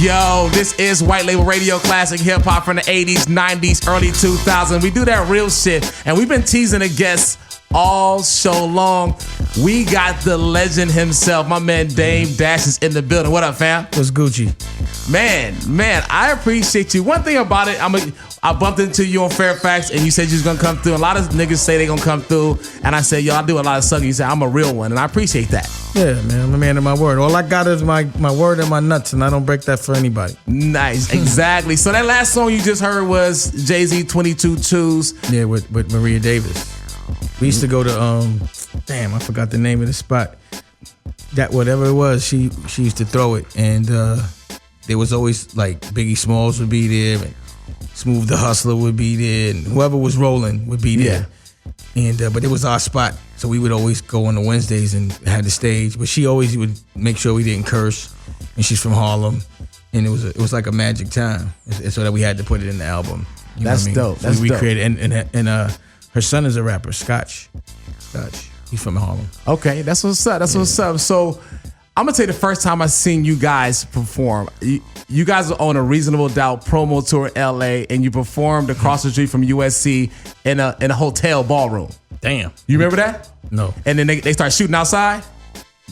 Yo, this is White Label Radio, classic hip-hop from the 80s, 90s, early 2000s. We do that real shit, and we've been teasing the guests all show long. We got the legend himself. My man Dame Dash is in the building. What up, fam? What's Gucci? Man, I appreciate you. One thing about it, I bumped into you on Fairfax, and you said you was gonna come through. A lot of niggas say they gonna come through, and I said, yo, I do a lot of sucking. You said, I'm a real one, and I appreciate that. Yeah, man, I'm a man of my word. All I got is my word and my nuts, and I don't break that for anybody. Nice, exactly. So that last song you just heard was Jay Z 22 Twos. Yeah, with Maria Davis. We used to go to I forgot the name of the spot. That whatever it was, she used to throw it, and there was always like Biggie Smalls would be there, and Smooth the Hustler would be there, and whoever was rolling would be there. Yeah. And but it was our spot, so we would always go on the Wednesdays and had the stage. But she always would make sure we didn't curse, and she's from Harlem, and it was like a magic time, so that we had to put it in the album. You That's dope. So That's we dope. created, and her son is a rapper, Scotch. He's from Harlem. Okay, that's what's up. What's up. So I'm gonna tell you the first time I seen you guys perform. You guys were on a Reasonable Doubt promo tour in LA, and you performed across the street from USC in a hotel ballroom. Damn. You remember that? No. And then they start shooting outside?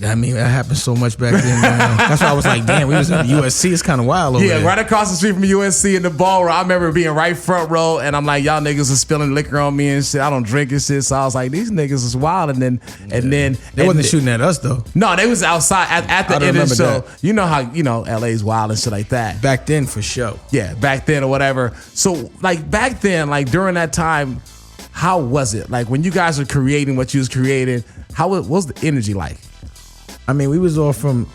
I mean, that happened so much back then. That's why I was like, damn, we was in USC. It's kind of wild over there. Yeah, right across the street from USC in the ballroom. I remember being right front row, and I'm like, y'all niggas are spilling liquor on me and shit. I don't drink and shit. So I was like, these niggas is wild. And then they wasn't shooting at us though. No, they was outside at the end of the show. That. You know how LA's wild and shit like that. Back then, for sure. Yeah, back then or whatever. So like back then, like during that time, how was it? Like when you guys were creating what you was creating, what was the energy like? I mean, we was all from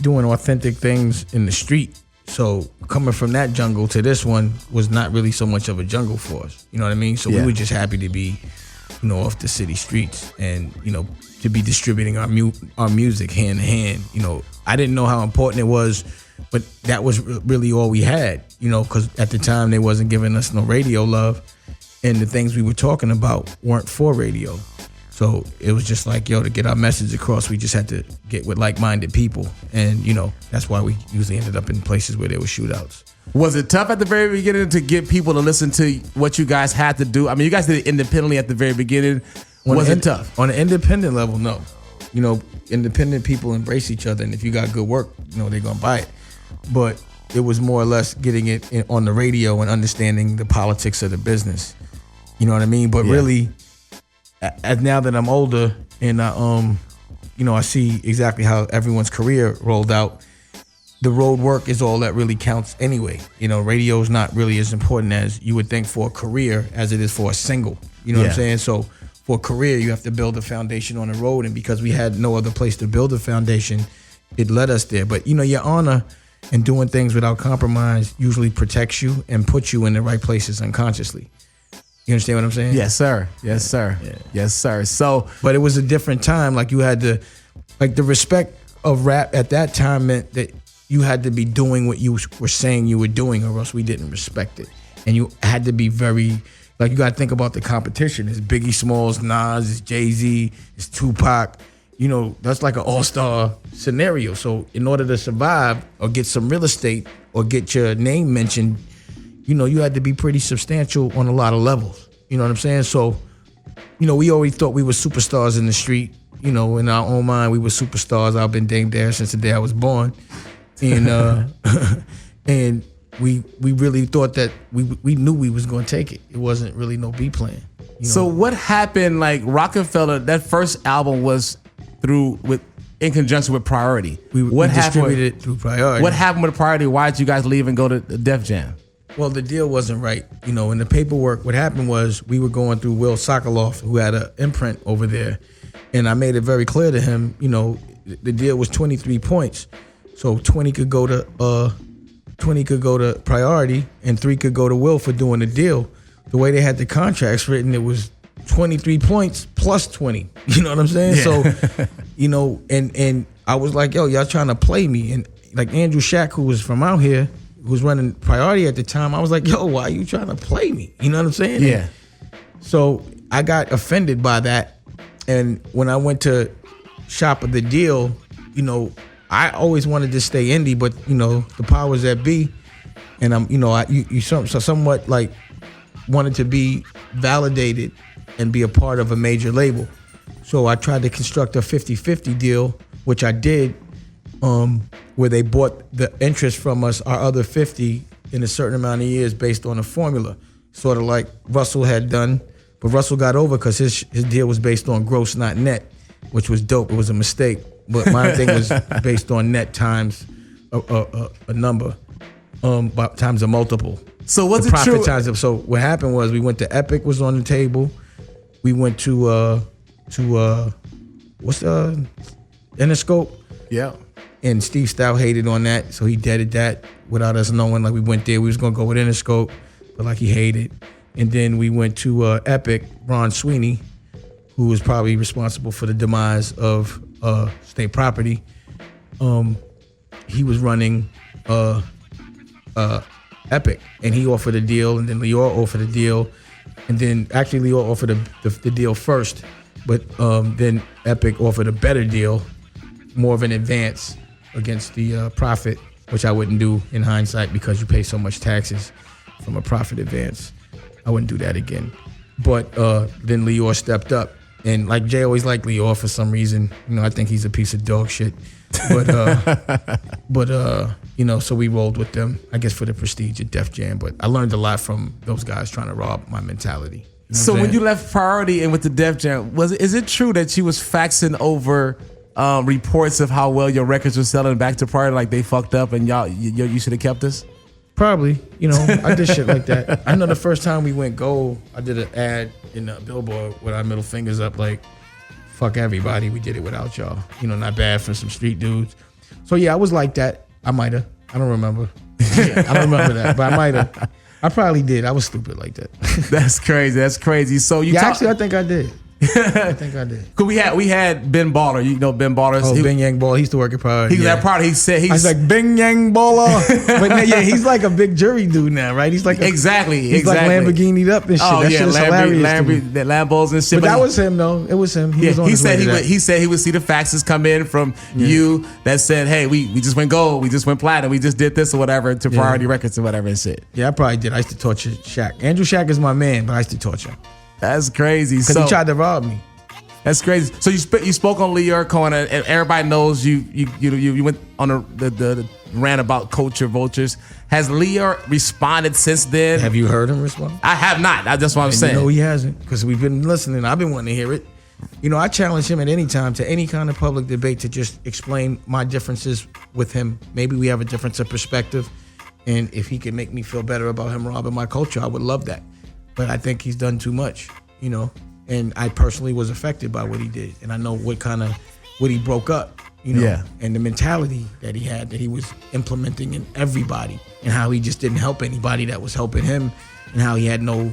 doing authentic things in the street. So coming from that jungle to this one was not really so much of a jungle for us. You know what I mean? So we were just happy to be, off the city streets and, to be distributing our music hand in hand. I didn't know how important it was, but that was really all we had, because at the time they wasn't giving us no radio love, and the things we were talking about weren't for radio. So it was just like, to get our message across, we just had to get with like-minded people. And, that's why we usually ended up in places where there were shootouts. Was it tough at the very beginning to get people to listen to what you guys had to do? I mean, you guys did it independently at the very beginning. Was it tough? On an independent level, no. Independent people embrace each other, and if you got good work, they're going to buy it. But it was more or less getting it on the radio and understanding the politics of the business. You know what I mean? But really, as now that I'm older and I see exactly how everyone's career rolled out, the road work is all that really counts anyway. Radio is not really as important as you would think for a career as it is for a single. You know what I'm saying? So for a career, you have to build a foundation on the road, and because we had no other place to build a foundation, it led us there. But your honor and doing things without compromise usually protects you and puts you in the right places unconsciously. You understand what I'm saying? Yes, sir. Yes, sir. Yeah. Yes, sir. So, but it was a different time. Like you had to, the respect of rap at that time meant that you had to be doing what you were saying you were doing, or else we didn't respect it. And you had to be very, you got to think about the competition. It's Biggie Smalls, Nas, it's Jay Z, it's Tupac. That's like an all-star scenario. So in order to survive or get some real estate or get your name mentioned, you had to be pretty substantial on a lot of levels. You know what I'm saying? So, we always thought we were superstars in the street. In our own mind, we were superstars. I've been Dame Dash since the day I was born. And and we really thought that we knew we was going to take it. It wasn't really no B plan. So what happened, like Rocafella, that first album was in conjunction with Priority. We distributed it through Priority. What happened with Priority? Why did you guys leave and go to Def Jam? Well, the deal wasn't right. In the paperwork, what happened was we were going through Will Sokoloff, who had an imprint over there, and I made it very clear to him, the deal was 23 points. So 20 could go to Priority and 3 could go to Will for doing the deal. The way they had the contracts written, it was 23 points plus 20. You know what I'm saying? Yeah. So, and I was like, yo, y'all trying to play me. And like Andrew Shack, who was from out here, who was running Priority at the time, I was like, yo, why are you trying to play me? You know what I'm saying? Yeah. So I got offended by that. And when I went to shop the deal, I always wanted to stay indie, but the powers that be, and you somewhat like wanted to be validated and be a part of a major label. So I tried to construct a 50-50 deal, which I did, where they bought the interest from us, our other 50, in a certain amount of years based on a formula, sort of like Russell had done. But Russell got over because his deal was based on gross, not net, which was dope. It was a mistake. But my thing was based on net times a number, times a multiple. So what's the profit true? Times. So what happened was we went to Epic was on the table. We went to what's the Interscope? Yeah. And Steve Stout hated on that, so he deaded that without us knowing. Like we went there, we was gonna go with Interscope, but like he hated. And then we went to Epic, Ron Sweeney, who was probably responsible for the demise of State Property. He was running Epic, and he offered a deal, and then Lior offered a deal, and then actually Lior offered the deal first, but then Epic offered a better deal, more of an advance against the profit, which I wouldn't do in hindsight because you pay so much taxes from a profit advance. I wouldn't do that again. But then Lior stepped up, and like Jay always liked Lior for some reason. I think he's a piece of dog shit. But so we rolled with them, I guess, for the prestige of Def Jam. But I learned a lot from those guys trying to rob my mentality. So when you left Priority and with the Def Jam, is it true that you was faxing over reports of how well your records were selling back to Priority, like they fucked up and you should have kept this? Probably. I did shit like that. I know the first time we went gold, I did an ad in Billboard with our middle fingers up like, fuck everybody, we did it without y'all. Not bad for some street dudes. So yeah, I was like that. I might have. I don't remember. I don't remember that, but I might have. I probably did. I was stupid like that. That's crazy. So actually, I think I did. I think I did. Cause we had Ben Baller. You know Ben Baller. Oh, Ben Yang Baller. He used to work at Priority. He was at Priority. I was like Ben Yang Baller. But yeah, he's like a big jury dude now, right? He's like exactly. Like Lamborghini'd up and shit. Oh that yeah, shit is hilarious. Lambos and shit. But that was him though. It was him. He said he would see the faxes come in from you that said, hey, we just went gold, we just went platinum, we just did this or whatever to Priority Records or whatever and shit. Yeah, I probably did. I used to torture Shaq. Andrew Shaq is my man, but I used to torture him. That's crazy. Because he tried to rob me. That's crazy. So you spoke on Lior Cohen, and everybody knows you went on the rant about culture vultures. Has Lior responded since then? Have you heard him respond? I have not. That's what I'm saying. No, he hasn't, because we've been listening. I've been wanting to hear it. I challenge him at any time to any kind of public debate to just explain my differences with him. Maybe we have a difference of perspective, and if he can make me feel better about him robbing my culture, I would love that. But I think he's done too much, And I personally was affected by what he did, and I know what he broke up, and the mentality that he had, that he was implementing in everybody, and how he just didn't help anybody that was helping him, and how he had no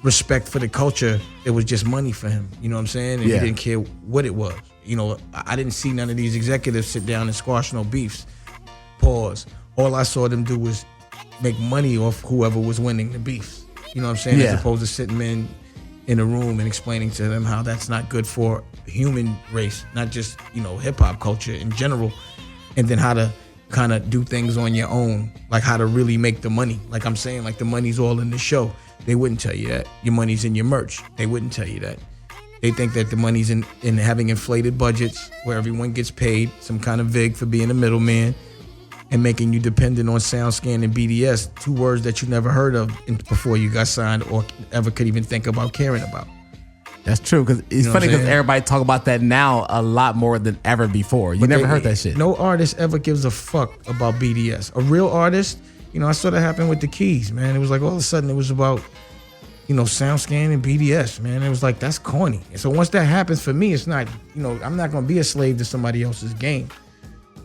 respect for the culture. It was just money for him. You know what I'm saying? And he didn't care what it was. I didn't see none of these executives sit down and squash no beefs. Pause. All I saw them do was make money off whoever was winning the beefs. You know what I'm saying? As opposed to sitting in a room and explaining to them how that's not good for human race, not just, hip hop culture in general, and then how to kind of do things on your own, like how to really make the money. Like I'm saying, like the money's all in the show. They wouldn't tell you that. Your money's in your merch. They wouldn't tell you that. They think that the money's in having inflated budgets where everyone gets paid some kind of vig for being a middleman and making you dependent on SoundScan and BDS, two words that you never heard of before you got signed or ever could even think about caring about. That's true, because it's funny because everybody talk about that now a lot more than ever before. You never heard that shit. No artist ever gives a fuck about BDS. A real artist, I saw that happen with the Keys, man. It was like all of a sudden it was about, SoundScan and BDS, man. It was like, that's corny. And so once that happens for me, it's not, I'm not going to be a slave to somebody else's game.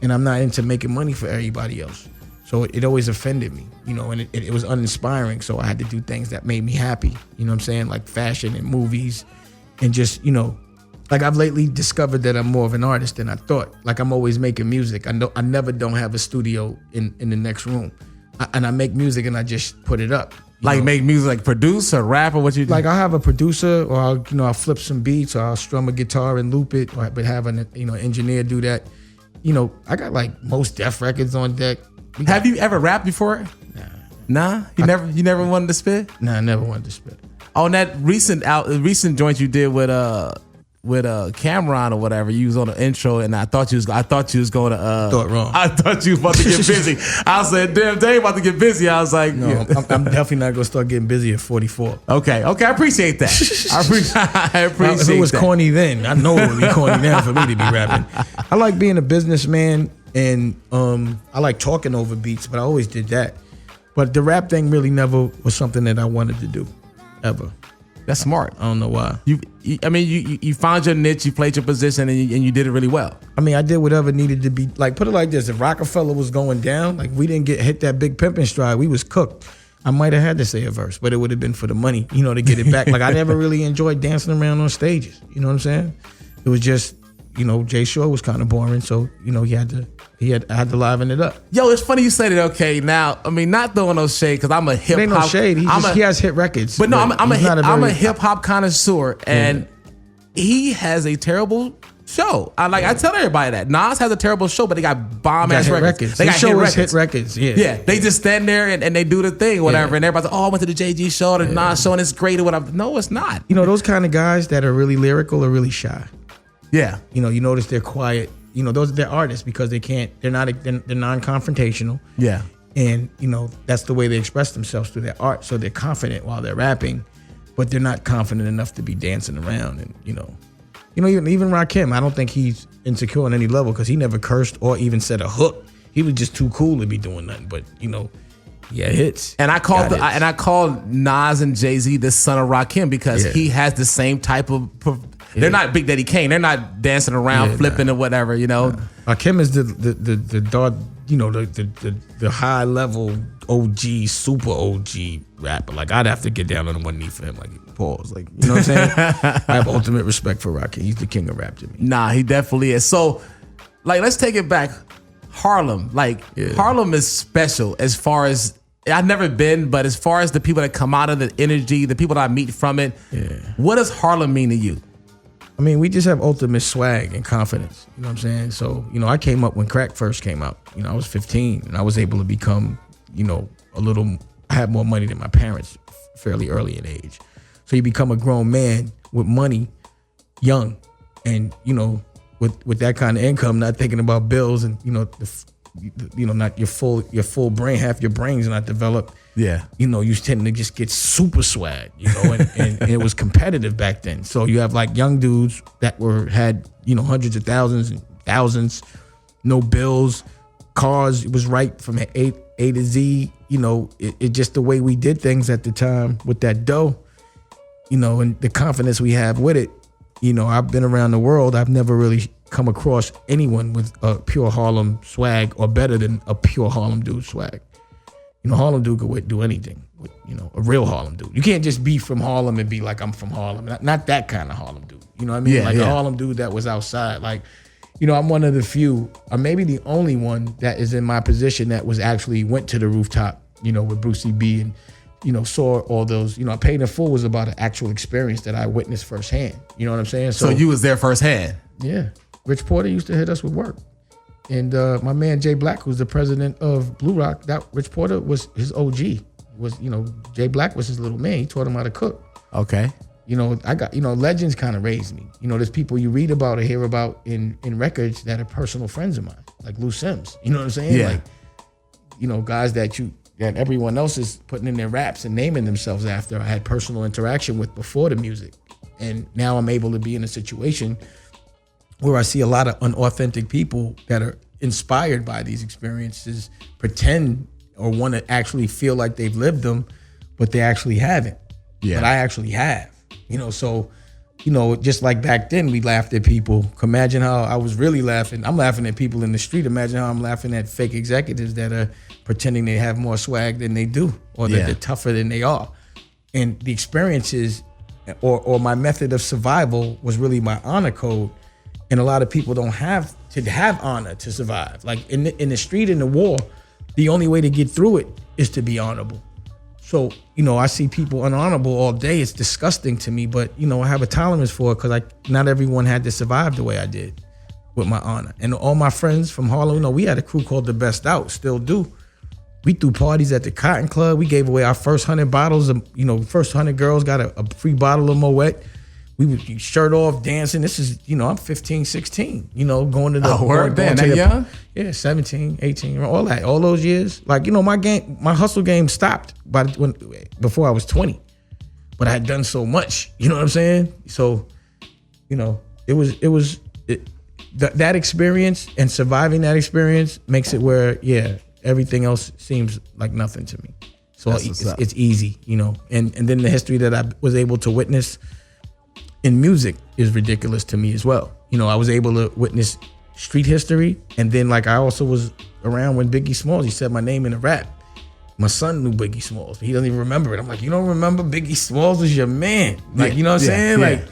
And I'm not into making money for everybody else. So it always offended me, and it was uninspiring. So I had to do things that made me happy, you know what I'm saying? Like fashion and movies and just, like I've lately discovered that I'm more of an artist than I thought. Like I'm always making music. I never don't have a studio in the next room. I make music and I just put it up. Like make music, like produce or rap or what you do? Like I'll have a producer or I'll flip some beats or I'll strum a guitar and loop it, or but have an engineer do that. I got like most Def records on deck. Have you ever rapped before? Nah. You never wanted to spit? Nah, I never wanted to spit. On that recent joint you did with Cameron or whatever, you was on the intro, and I thought you was going to. Thought wrong. I thought you was about to get busy. I said, "Damn, they about to get busy." I was like, "No, I'm definitely not gonna start getting busy at 44." Okay, I appreciate that. I appreciate if it was that. corny then, I know it would be corny now for me to be rapping. I like being a businessman, and I like talking over beats, but I always did that. But the rap thing really never was something that I wanted to do, ever. That's smart. I don't know why. You found your niche, you played your position, and you did it really well. I mean, I did whatever needed to be. Like, put it like this: if Rocafella was going down, like we didn't hit that big pimping stride, we was cooked. I might have had to say a verse, but it would have been for the money, to get it back. Like, I never really enjoyed dancing around on stages. You know what I'm saying? It was just, Jay Shaw was kind of boring, so I had to liven it up. Yo, it's funny you said it. Okay, now not throwing no shade because I'm a hip hop. Ain't no shade. He has hit records. But no, I'm a hip hop connoisseur, and he has a terrible show. I tell everybody that Nas has a terrible show, but they got bomb ass records. They got hit records. Yeah. They just stand there and they do the thing, or whatever, and everybody's like, "Oh, I went to the JG show, the Nas show, and it's great," or whatever. No, it's not. Those kind of guys that are really lyrical are really shy. Yeah. You notice they're quiet. They're artists because they're non-confrontational. Yeah. And, that's the way they express themselves through their art. So they're confident while they're rapping, but they're not confident enough to be dancing around. And, even Rakim, I don't think he's insecure on any level because he never cursed or even said a hook. He was just too cool to be doing nothing. But, hits. And I called Nas and Jay Z the son of Rakim because he has the same type of. They're not Big Daddy Kane. They're not dancing around, flipping or whatever. Rakim is the high level OG, super OG rapper. Like, I'd have to get down on one knee for him. Like, pause. Like, you know what I'm saying? I have ultimate respect for Rakim. He's the king of rap to me. Nah, he definitely is. So, let's take it back. Harlem. Harlem is special as far as. I've never been, but as far as the people that come out of the energy, the people that I meet from it, what does Harlem mean to you? I mean, we just have ultimate swag and confidence. You know what I'm saying? So, I came up when crack first came out. I was 15 and I was able to become, I had more money than my parents fairly early in age. So you become a grown man with money, young, and, with that kind of income, not thinking about bills and, not your full brain, half your brain's not developed. Yeah. You tend to just get super swag, and it was competitive back then. So you have like young dudes that had hundreds of thousands, no bills, cars. It was right from A to Z. It just the way we did things at the time with that dough, and the confidence we have with it. I've been around the world. I've never really come across anyone with a pure Harlem swag or better than a pure Harlem dude swag. Harlem dude could do anything. A real Harlem dude. You can't just be from Harlem and be like, I'm from Harlem. Not that kind of Harlem dude. You know what I mean? A Harlem dude that was outside. Like, I'm one of the few, or maybe the only one that is in my position that was actually went to the rooftop, with Brucey B and, saw all those, Paid in Full was about an actual experience that I witnessed firsthand. You know what I'm saying? So you was there firsthand? Yeah. Rich Porter used to hit us with work. And my man Jay Black, who's the president of Blue Rock, that Rich Porter was his OG. Jay Black was his little man. He taught him how to cook. Okay. I got, legends kind of raised me. There's people you read about or hear about in records that are personal friends of mine, like Lou Sims. You know what I'm saying? Yeah. Like, guys that everyone else is putting in their raps and naming themselves after I had personal interaction with before the music. And now I'm able to be in a situation where I see a lot of unauthentic people that are inspired by these experiences, pretend or want to actually feel like they've lived them, but they actually haven't. Yeah. But I actually have. So, just like back then we laughed at people. Imagine how I was really laughing. I'm laughing at people in the street. Imagine how I'm laughing at fake executives that are pretending they have more swag than they do, or that they're tougher than they are. And the experiences or my method of survival was really my honor code. And a lot of people don't have honor to survive. Like in the street, in the war, the only way to get through it is to be honorable. So, I see people unhonorable all day. It's disgusting to me, but, I have a tolerance for it because not everyone had to survive the way I did. with my honor. And all my friends from Harlem, you know, we had a crew called The Best Out, still do. We threw parties at the Cotton Club. We gave away our first 100 bottles of, you know, first 100 girls got a free bottle of Moet. We would shirt off, dancing. This is, you know, I'm 15, 16, you know, going to the... Oh, word, damn, that young? Yeah, 17, 18, all that, all those years. Like, you know, my hustle game stopped before I was 20. But I had done so much, you know what I'm saying? So, you know, that experience and surviving that experience makes it where, yeah, everything else seems like nothing to me. So it's easy, you know. And then the history that I was able to witness in music is ridiculous to me as well. You know, I was able to witness street history, and then like I also was around when Biggie Smalls, he said my name in a rap. My son knew Biggie Smalls, but he doesn't even remember it. I'm like, you don't remember Biggie Smalls was your man? Like, you know what I'm saying? Like,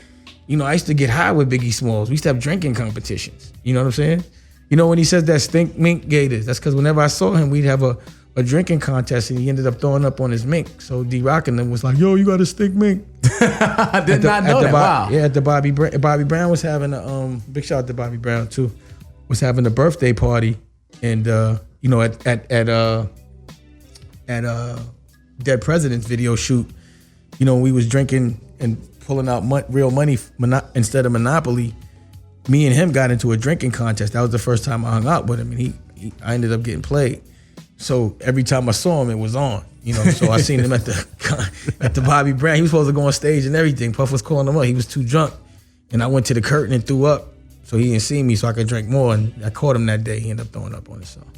you know, I used to get high with Biggie Smalls. We used to have drinking competitions. You know what I'm saying? You know when he says that stink mink gators, that's because whenever I saw him, we'd have a drinking contest, and he ended up throwing up on his mink. So D-Rock and them was like, yo, you got a stink mink. I did not know that. Wow. Yeah, at the Bobby Brown was having a big shout out to Bobby Brown too. Was having a birthday party, and you know at Dead President's video shoot, you know, we was drinking and pulling out real money instead of Monopoly. Me and him got into a drinking contest. That was the first time I hung out with him, and I ended up getting played. So every time I saw him, it was on, you know. So I seen him at the Bobby Brown. He was supposed to go on stage and everything. Puff was calling him up. He was too drunk, and I went to the curtain and threw up. So he didn't see me, so I could drink more. And I caught him that day. He ended up throwing up on his song.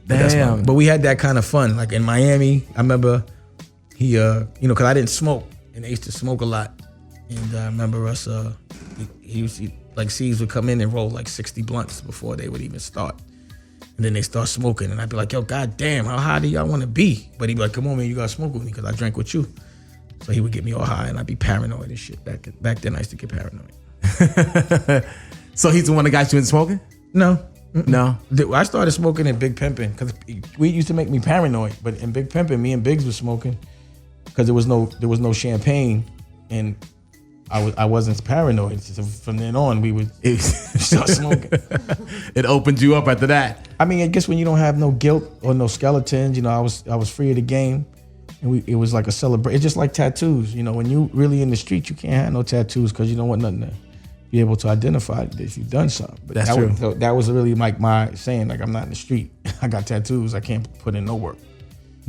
Damn. But we had that kind of fun. Like in Miami, I remember he, you know, because I didn't smoke, and they used to smoke a lot. And I remember us, like C's would come in and roll like 60 blunts before they would even start. And then they start smoking, and I'd be like, yo, goddamn, how high do y'all want to be? But he'd be like, come on, man, you got to smoke with me because I drank with you. So he would get me all high, and I'd be paranoid and shit. Back then, I used to get paranoid. So he's the one that got you into smoking? No. No. I started smoking in Big Pimpin' because we used to make me paranoid. But in Big Pimpin', me and Biggs was smoking because there was no champagne, and I wasn't paranoid. So from then on, we would start smoking. It opened you up after that. I mean, I guess when you don't have no guilt or no skeletons, you know, I was free of the game, and it was like a celebration. It's just like tattoos, you know. When you really in the street, you can't have no tattoos because you don't want nothing to be able to identify if you've done something. But that's true. That was really like my saying, like, I'm not in the street. I got tattoos. I can't put in no work.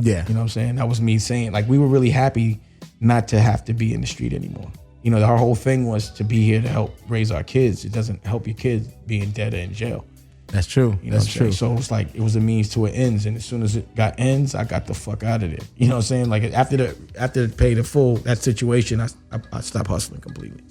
Yeah. You know what I'm saying? That was me saying, like, we were really happy not to have to be in the street anymore. You know, our whole thing was to be here to help raise our kids. It doesn't help your kids being dead or in jail. That's true. You know That's true. So it was like, it was a means to an ends. And as soon as it got ends, I got the fuck out of there. You know what I'm saying? Like after the pay the full, that situation, I stopped hustling completely.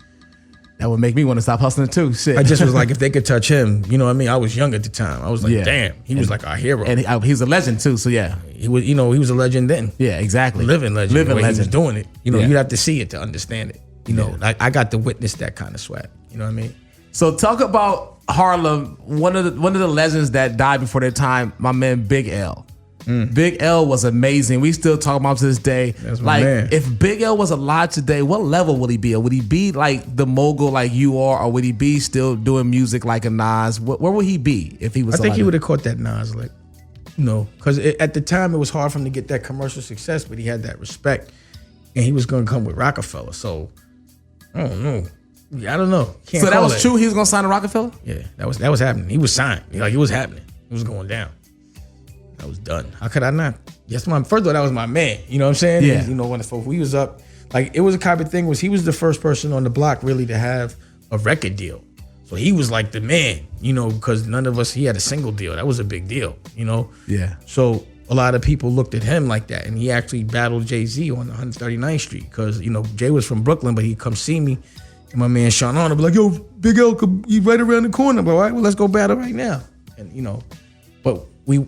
That would make me want to stop hustling too. Shit. I just was like, if they could touch him, you know what I mean? I was young at the time. I was like, damn, he was like our hero. And he was a legend too, so yeah. He was, you know, he was a legend then. Yeah, exactly. Living legend. Living legend. He was doing it. You know, you'd have to see it to understand it. You know, I got to witness that kind of swag. You know what I mean? So talk about Harlem. One of the legends that died before their time, my man Big L. Big L was amazing. We still talk about him to this day. That's my man. If Big L was alive today, what level would he be? Would he be like the mogul like you are, or would he be still doing music like a Nas? Where would he be if he was alive? I think he would have caught that Nas lick. You know, because at the time it was hard for him to get that commercial success, but he had that respect, and he was going to come with Rocafella. So I don't know. Yeah, I don't know. So that was true. He was going to sign to Rocafella? Yeah, that was happening. He was signed. Like it was happening. It was going down. I was done. How could I not? Yes, first of all, that was my man. You know what I'm saying? Yeah. You know, when we was up, like it was a kind of thing. He was the first person on the block really to have a record deal. So he was like the man, you know, because none of us, he had a single deal. That was a big deal, you know? Yeah. So a lot of people looked at him like that. And he actually battled Jay Z on 139th Street because, you know, Jay was from Brooklyn, but he'd come see me. And my man Sean on would be like, yo, Big L, you right around the corner. But all right, well, let's go battle right now. And, you know, but we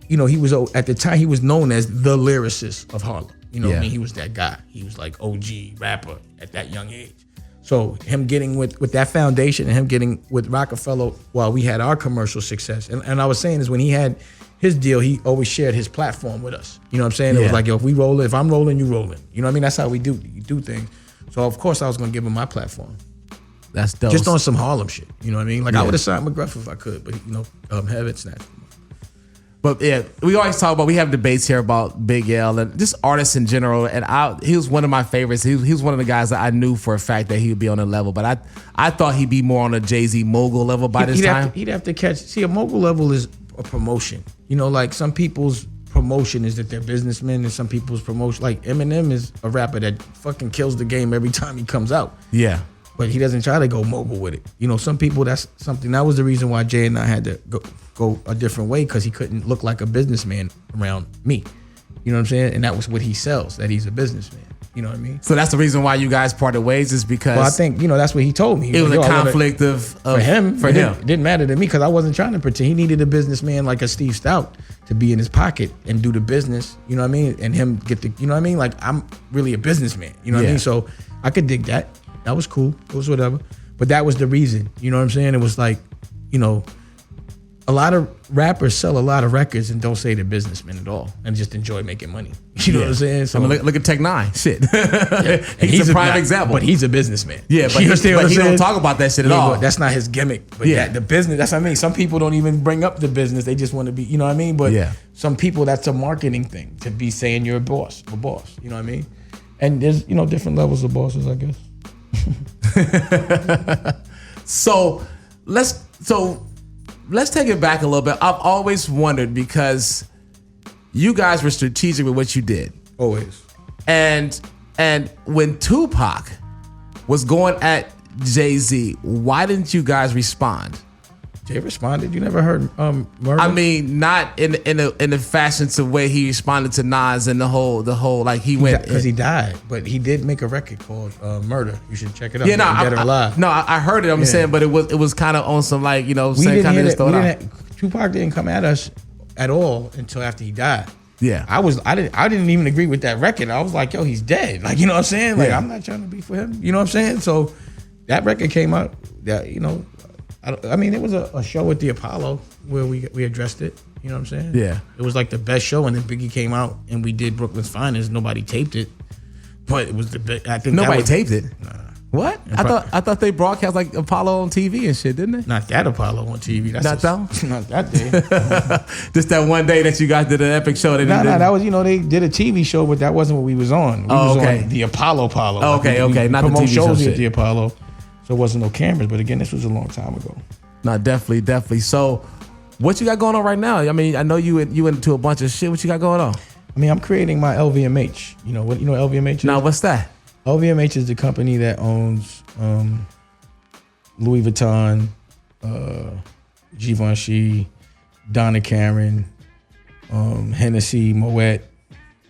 you know, he was, at the time, he was known as the lyricist of Harlem. You know what I mean? He was that guy. He was like OG rapper at that young age. So him getting with that foundation and him getting with Rocafella while we had our commercial success. And I was saying is when he had his deal, he always shared his platform with us. You know what I'm saying? It was like, yo, if we rolling, if I'm rolling, you rolling. You know what I mean? That's how we do things. So of course I was gonna give him my platform. That's dope. Just on some Harlem shit. You know what I mean? Like Yeah. I would have signed McGruff if I could, but Heaven snatched him. But yeah, we always talk about, we have debates here about Big L and just artists in general. And he was one of my favorites. He was one of the guys that I knew for a fact that he would be on a level. But I thought he'd be more on a Jay Z mogul level by this time. He'd have to catch. See, a mogul level is a promotion. You know, like some people's promotion is that they're businessmen, and some people's promotion, like Eminem, is a rapper that fucking kills the game every time he comes out. Yeah. But he doesn't try to go mogul with it. You know, some people, that's something. That was the reason why Jay and I had to go a different way, because he couldn't look like a businessman around me. You know what I'm saying? And that was what he sells, that he's a businessman. You know what I mean? So that's the reason why you guys parted ways, is because Well, I think, that's what he told me. it was a conflict of for him. For him. It didn't matter to me, because I wasn't trying to pretend. He needed a businessman like a Steve Stout to be in his pocket and do the business. You know what I mean? And him get the, you know what I mean? Like, I'm really a businessman. You know what I mean? So I could dig that. That was cool. It was whatever. But that was the reason. You know what I'm saying? It was like, a lot of rappers sell a lot of records and don't say they're businessmen at all, and just enjoy making money. You know what I'm saying? So I mean, look at Tech Nine. Shit. yeah. he's a prime example. But he's a businessman. Yeah, but he don't talk about that shit at all. That's not his gimmick. But the business, that's what I mean. Some people don't even bring up the business. They just want to be, you know what I mean? But some people, that's a marketing thing, to be saying you're a boss. You know what I mean? And there's, different levels of bosses, I guess. So let's take it back a little bit. I've always wondered, because you guys were strategic with what you did. Always. And when Tupac was going at Jay Z, why didn't you guys respond? Jay responded. You never heard Murder? I mean, not in the fashion to where he responded to Nas and the whole like he went, because he died. But he did make a record called Murder. You should check it out. Yeah, no, Dead or Alive. I heard it. I'm saying, but it was kind of on some, like, same kind of stuff. Tupac didn't come at us at all until after he died. Yeah, I didn't even agree with that record. I was like, yo, he's dead. Like, you know what I'm saying? Like, I'm not trying to be for him. You know what I'm saying? So that record came out. That I mean, it was a show at the Apollo where we addressed it. You know what I'm saying? Yeah. It was like the best show, and then Biggie came out and we did Brooklyn's Finest. Nobody taped it, but it was the best. I think nobody taped it. Nah. What? I thought they broadcast like Apollo on TV and shit, didn't they? Not that Apollo on TV. That's not that day. Just that one day that you guys did an epic show. That was, they did a TV show, but that wasn't what we was on. We was on the Apollo. Okay, not the TV shows show at the Apollo. So it wasn't no cameras, but again, this was a long time ago. No, definitely. So, what you got going on right now? I mean, I know you into a bunch of shit. What you got going on? I mean, I'm creating my LVMH. You know what LVMH is? Now, what's that? LVMH is the company that owns Louis Vuitton, Givenchy, Donna Karan, Hennessy, Moet,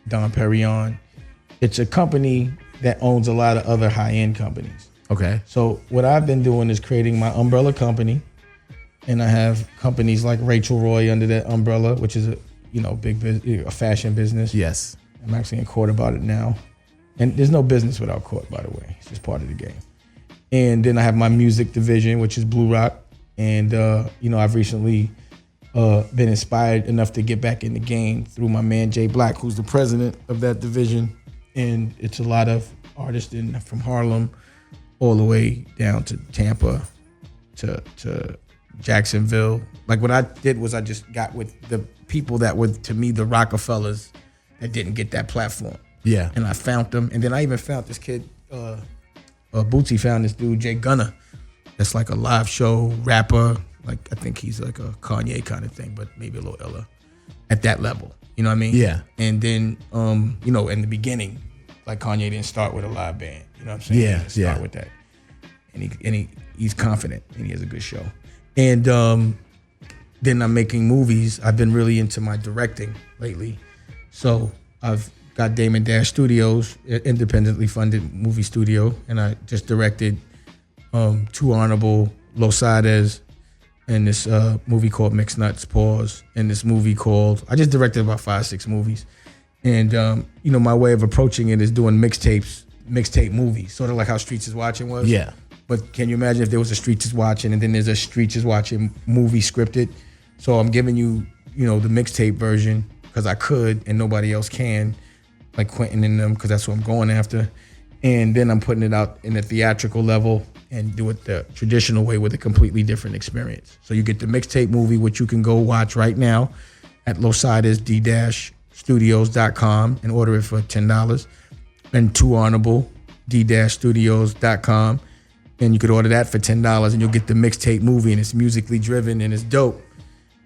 Dom Perignon. It's a company that owns a lot of other high-end companies. Okay. So what I've been doing is creating my umbrella company, and I have companies like Rachel Roy under that umbrella, which is a big a fashion business. Yes. I'm actually in court about it now, and there's no business without court, by the way. It's just part of the game. And then I have my music division, which is Blue Rock, and I've recently been inspired enough to get back in the game through my man Jay Black, who's the president of that division, and it's a lot of artists from Harlem all the way down to Tampa, to Jacksonville. Like, what I did was I just got with the people that were, to me, the Rocafellas that didn't get that platform. Yeah. And I found them. And then I even found this kid, Bootsy found this dude, Jay Gunner, that's like a live show rapper. Like, I think he's like a Kanye kind of thing, but maybe a little iller at that level. You know what I mean? Yeah. And then, in the beginning, like, Kanye didn't start with a live band. You know what I'm saying? Yeah, He didn't start with that. And he's confident, and he has a good show. And then I'm making movies. I've been really into my directing lately. So I've got Damon Dash Studios, independently funded movie studio, and I just directed Too Honorable, Losades, and this movie called Mixed Nuts, Pause, and this movie called, I just directed about 5-6 movies. And my way of approaching it is doing mixtape movies, sort of like how Streets is Watching was. Yeah. But can you imagine if there was a Streets is Watching and then there's a Streets is Watching movie scripted? So I'm giving you, the mixtape version because I could and nobody else can, like Quentin and them, because that's what I'm going after. And then I'm putting it out in a theatrical level, and do it the traditional way with a completely different experience. So you get the mixtape movie, which you can go watch right now at losidas-studios.com and order it for $10. And Too Honorable, d-studios.com. And you could order that for $10 and you'll get the mixtape movie, and it's musically driven and it's dope.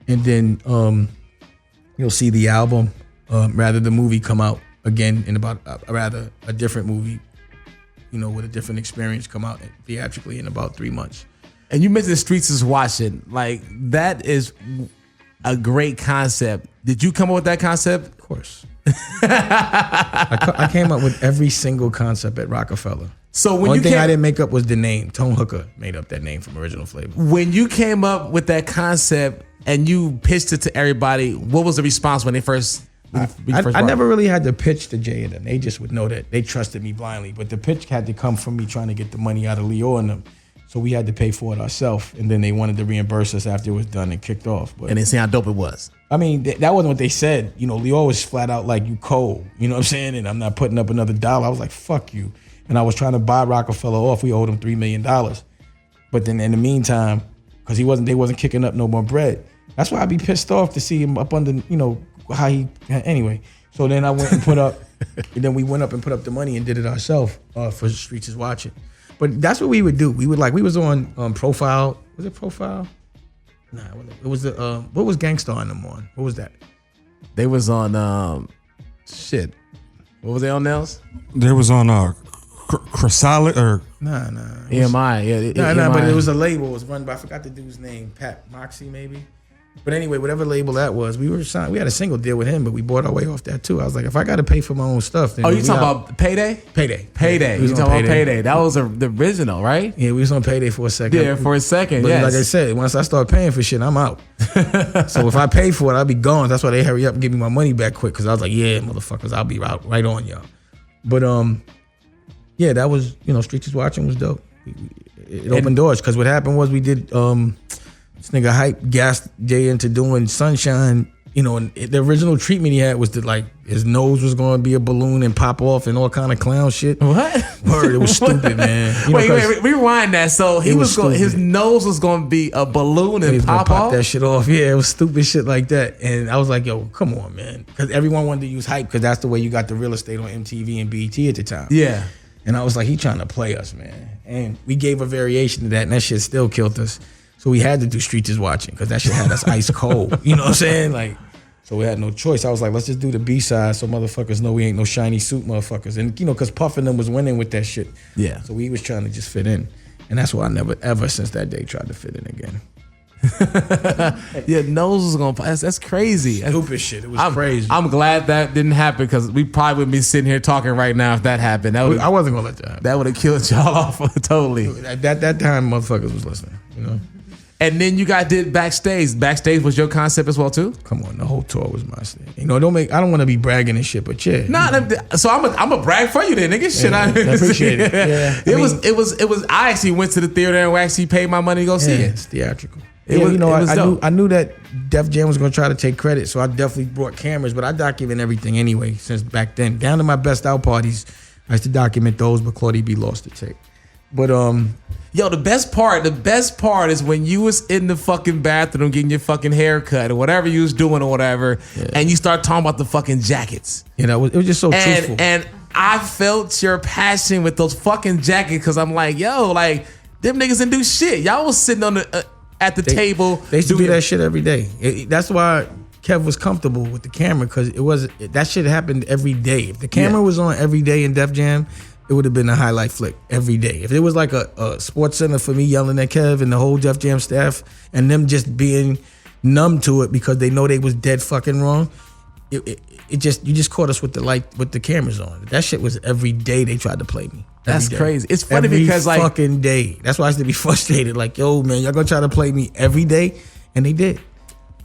And then you'll see the album, the movie come out again in about a different movie, with a different experience, come out theatrically in about 3 months. And you mentioned the Streets is Watching. Like, that is a great concept. Did you come up with that concept? Of course. I came up with every single concept at Rocafella. So when One thing I didn't make up was the name. Tone Hooker made up that name from Original Flavor. When you came up with that concept and you pitched it to everybody, what was the response when they first... I never really had to pitch to Jay and them. They just would know that they trusted me blindly. But the pitch had to come from me trying to get the money out of Leo and them. So we had to pay for it ourselves. And then they wanted to reimburse us after it was done and kicked off. But, and they see how dope it was. I mean, that wasn't what they said. Leo was flat out like, you cold. You know what I'm saying? And I'm not putting up another dollar. I was like, fuck you. And I was trying to buy Rocafella off. We owed him $3 million. But then in the meantime, because they wasn't kicking up no more bread. That's why I'd be pissed off to see him up under, how he, anyway. So then I went and put up, and then we went up and put up the money and did it ourselves for Streets is Watching. But that's what we would do. We was on Profile. Was it Profile? Nah, it was what was Gangsta on them on? What was that? They was on, shit. What was they on, Nels? There was on Chrysalis or... Nah. EMI, yeah. Nah, but it was a label. It was run by, I forgot the dude's name, Pat Moxie maybe. But anyway, whatever label that was, we had a single deal with him, but we bought our way off that too. I was like, if I got to pay for my own stuff, then you talking about Payday? Payday. Yeah, you talking about Payday? That was the original, right? Yeah, we was on Payday for a second. Yeah, for a second. But yes. Like I said, once I start paying for shit, I'm out. So if I pay for it, I'll be gone. That's why they hurry up and give me my money back quick, because I was like, yeah, motherfuckers, I'll be right on y'all. But yeah, that was Streets is Watching was dope. It opened doors, because what happened was we did. This nigga Hype gassed Jay into doing Sunshine, and the original treatment he had was that, like, his nose was going to be a balloon and pop off and all kind of clown shit. What? Word, it was stupid, man. Wait, rewind that. So his nose was going to be a balloon and pop off? That shit off. Yeah, it was stupid shit like that. And I was like, yo, come on, man. Because everyone wanted to use Hype, because that's the way you got the real estate on MTV and BET at the time. Yeah. And I was like, he trying to play us, man. And we gave a variation to that, and that shit still killed us. So we had to do Streets is Watching, because that shit had us ice cold. You know what I'm saying? Like, so we had no choice. I was like, let's just do the B-side so motherfuckers know we ain't no shiny suit motherfuckers. And, because Puffin them was winning with that shit. Yeah. So we was trying to just fit in. And that's why I never, ever since that day, tried to fit in again. Yeah, nose was going to... That's crazy. Stupid shit. It was crazy. I'm glad that didn't happen, because we probably wouldn't be sitting here talking right now if that happened. I wasn't going to let that happen. That would have killed y'all off totally. At that time, motherfuckers was listening, And then you guys did Backstage. Backstage was your concept as well too? Come on, the whole tour was my thing. I don't want to be bragging and shit, but yeah. So I'm a brag for you then, nigga. Shit, I appreciate it. Yeah. It was. I actually went to the theater and actually paid my money to go see it. It's theatrical. I knew that Def Jam was gonna try to take credit, so I definitely brought cameras, but I document everything anyway since back then. Down to my best out parties, I used to document those, but Claudie B lost the tape. But yo, the best part is when you was in the fucking bathroom getting your fucking hair cut or whatever you was doing or whatever, and you start talking about the fucking jackets. It was just so truthful. And I felt your passion with those fucking jackets, because I'm like, yo, like, them niggas didn't do shit. Y'all was sitting on the at the table. They used to do that shit every day. That's why Kev was comfortable with the camera, because that shit happened every day. If the camera was on every day in Def Jam, it would have been a highlight flick every day. If it was like a sports center for me yelling at Kev and the whole Def Jam staff and them just being numb to it because they know they was dead fucking wrong, you just caught us with the cameras on. That shit was every day they tried to play me. That's crazy. It's funny every because like fucking day. That's why I used to be frustrated. Like, yo, man, y'all gonna try to play me every day, and they did.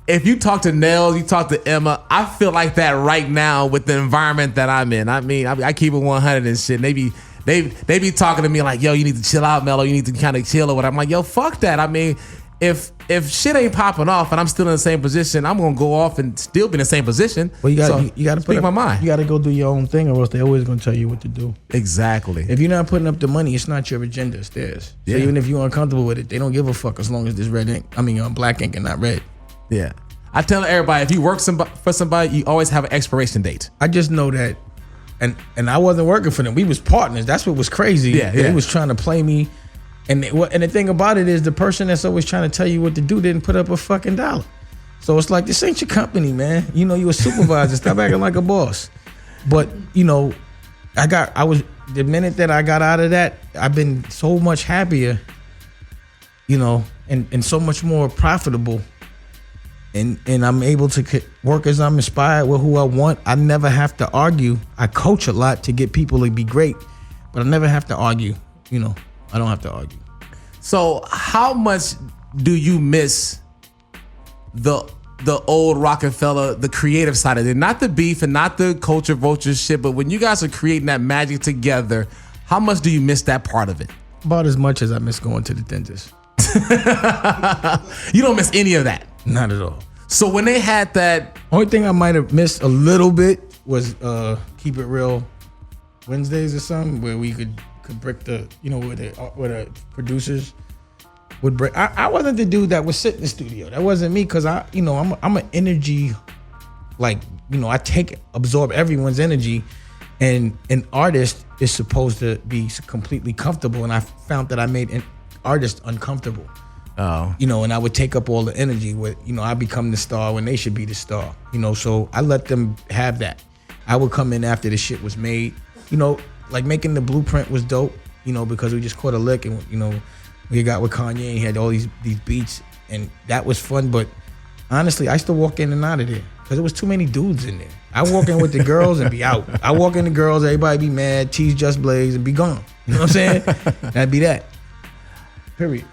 If you talk to Nell, you talk to Emma, I feel like that right now with the environment that I'm in. I mean, I keep it 100 and shit. They be talking to me like, yo, you need to chill out, Mello. You need to kind of chill or whatever. I'm like, yo, fuck that. I mean, if shit ain't popping off and I'm still in the same position, I'm gonna go off and still be in the same position. Well, you got to speak my mind. You got to go do your own thing, or else they're always gonna tell you what to do. Exactly. If you're not putting up the money, it's not your agenda, it's theirs. So even if you're uncomfortable with it, they don't give a fuck as long as there's red ink. I mean, black ink and not red. Yeah. I tell everybody, if you work for somebody, you always have an expiration date. I just know that, and I wasn't working for them. We was partners. That's what was crazy. Yeah. They was trying to play me. And the thing about it is the person that's always trying to tell you what to do didn't put up a fucking dollar. So it's like, this ain't your company, man. You know, you a supervisor. Stop acting like a boss. But, you know, the minute that I got out of that, I've been so much happier, you know, and so much more profitable. And I'm able to work as I'm inspired with who I want. I never have to argue. I coach a lot to get people to be great, but I never have to argue, you know. I don't have to argue. So how much do you miss the old Rocafella, the creative side of it? Not the beef and not the culture vulture shit, but when you guys are creating that magic together, how much do you miss that part of it? About as much as I miss going to the dentist. You don't miss any of that? Not at all. So when they had that... Only thing I might have missed a little bit was Keep It Real Wednesdays or something, where we could break the, you know, where the producers would break. I wasn't the dude that would sit in the studio. That wasn't me, because I'm an energy, like, you know, I absorb everyone's energy, and an artist is supposed to be completely comfortable, and I found that I made an artist uncomfortable. Oh. You know, and I would take up all the energy with, you know, I become the star when they should be the star. You know, so I let them have that. I would come in after the shit was made. You know, like making the Blueprint was dope, you know, because we just caught a lick, and, you know, we got with Kanye and he had all these beats, and that was fun. But honestly, I used to walk in and out of there because there was too many dudes in there. I walk in with the girls and be out. I walk in the girls, everybody be mad, tease Just Blaze, and be gone. You know what I'm saying? That'd be that. Period.